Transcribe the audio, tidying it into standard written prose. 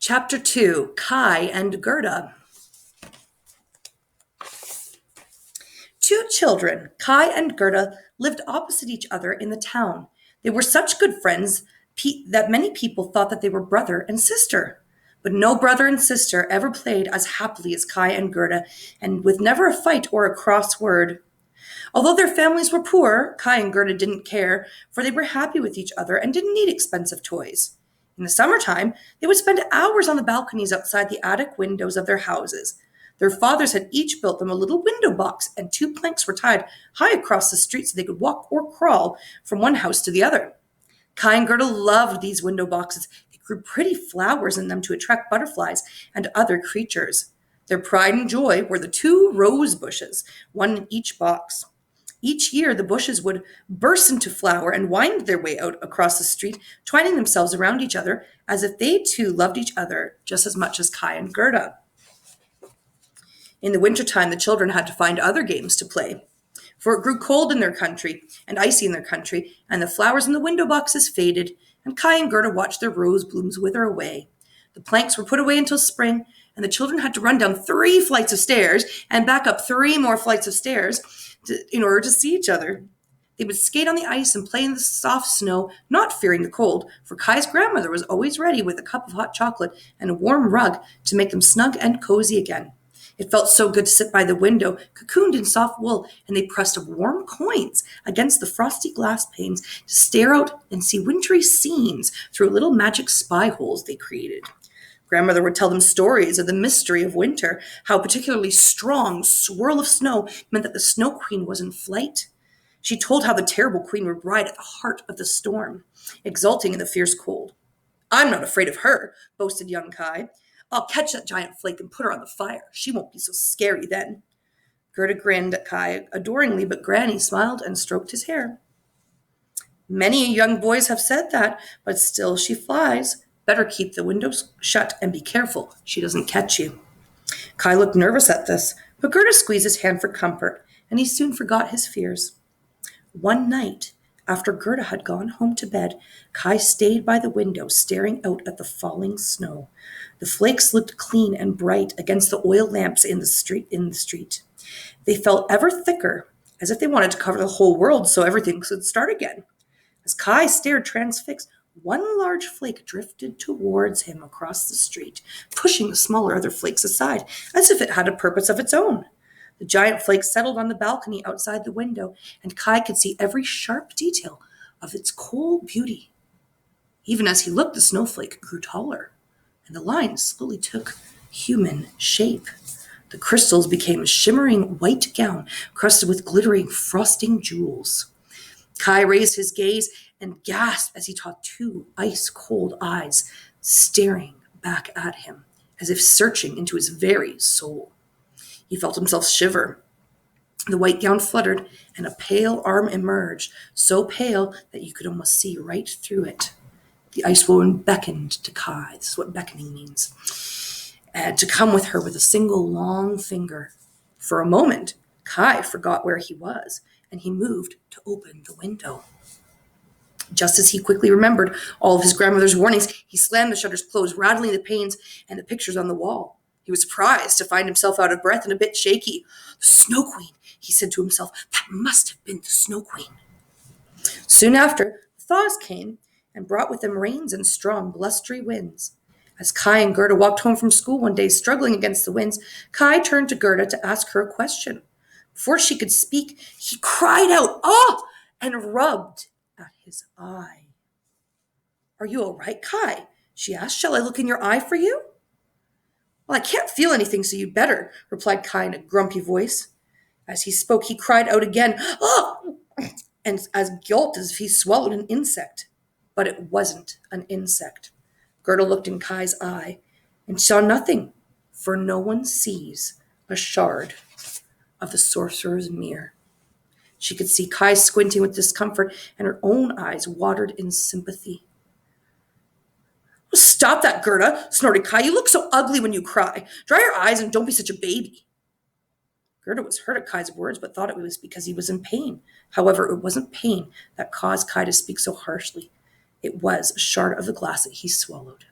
Chapter 2, Kai and Gerda. Two children, Kai and Gerda, lived opposite each other in the town. They were such good friends that many people thought that they were brother and sister. But no brother and sister ever played as happily as Kai and Gerda, and with never a fight or a cross word. Although their families were poor, Kai and Gerda didn't care, for they were happy with each other and didn't need expensive toys. In the summertime, they would spend hours on the balconies outside the attic windows of their houses. Their fathers had each built them a little window box, and two planks were tied high across the street so they could walk or crawl from one house to the other. Kai and Gerda loved these window boxes. They grew pretty flowers in them to attract butterflies and other creatures. Their pride and joy were the two rose bushes, one in each box. Each year, the bushes would burst into flower and wind their way out across the street, twining themselves around each other as if they too loved each other just as much as Kai and Gerda. In the wintertime, the children had to find other games to play, for it grew cold in their country and icy in their country, and the flowers in the window boxes faded, and Kai and Gerda watched their rose blooms wither away. The planks were put away until spring, and the children had to run down 3 flights of stairs and back up 3 more flights of stairs in order to see each other. They would skate on the ice and play in the soft snow, not fearing the cold, for Kai's grandmother was always ready with a cup of hot chocolate and a warm rug to make them snug and cozy again. It felt so good to sit by the window, cocooned in soft wool, and they pressed warm coins against the frosty glass panes to stare out and see wintry scenes through little magic spy holes they created. Grandmother would tell them stories of the mystery of winter, how a particularly strong swirl of snow meant that the Snow Queen was in flight. She told how the terrible queen would ride at the heart of the storm, exulting in the fierce cold. "I'm not afraid of her," boasted young Kai. "I'll catch that giant flake and put her on the fire. She won't be so scary then." Gerda grinned at Kai adoringly, but Granny smiled and stroked his hair. "Many young boys have said that, but still she flies. Better keep the windows shut and be careful she doesn't catch you." Kai looked nervous at this, but Gerda squeezed his hand for comfort, and he soon forgot his fears. One night, after Gerda had gone home to bed, Kai stayed by the window staring out at the falling snow. The flakes looked clean and bright against the oil lamps in the street. They felt ever thicker, as if they wanted to cover the whole world so everything could start again. As Kai stared transfixed, one large flake drifted towards him across the street, pushing the smaller other flakes aside, as if it had a purpose of its own. The giant flake settled on the balcony outside the window, and Kai could see every sharp detail of its cold beauty. Even as he looked, the snowflake grew taller, and the lines slowly took human shape. The crystals became a shimmering white gown crusted with glittering frosting jewels. Kai raised his gaze and gasped as he saw 2 ice-cold eyes staring back at him, as if searching into his very soul. He felt himself shiver. The white gown fluttered, and a pale arm emerged, so pale that you could almost see right through it. The ice woman beckoned to Kai. This is what beckoning means. And to come with her with a single long finger. For a moment, Kai forgot where he was, and he moved to open the window. Just as he quickly remembered all of his grandmother's warnings, he slammed the shutters closed, rattling the panes and the pictures on the wall. He was surprised to find himself out of breath and a bit shaky. "The Snow Queen," he said to himself. "That must have been the Snow Queen." Soon after, the thaws came and brought with them rains and strong, blustery winds. As Kai and Gerda walked home from school one day, struggling against the winds, Kai turned to Gerda to ask her a question. Before she could speak, he cried out, "Ah!" and rubbed at his eye. "Are you all right, Kai?" she asked. "Shall I look in your eye for you?" "Well, I can't feel anything, so you'd better," replied Kai in a grumpy voice. As he spoke, he cried out again, "Ah!" and as gulped as if he swallowed an insect. But it wasn't an insect. Gerda looked in Kai's eye and saw nothing, for no one sees a shard of the sorcerer's mirror. She could see Kai squinting with discomfort, and her own eyes watered in sympathy. "Stop that, Gerda," snorted Kai. "You look so ugly when you cry. Dry your eyes and don't be such a baby." Gerda was hurt at Kai's words, but thought it was because he was in pain. However, it wasn't pain that caused Kai to speak so harshly. It was a shard of the glass that he swallowed.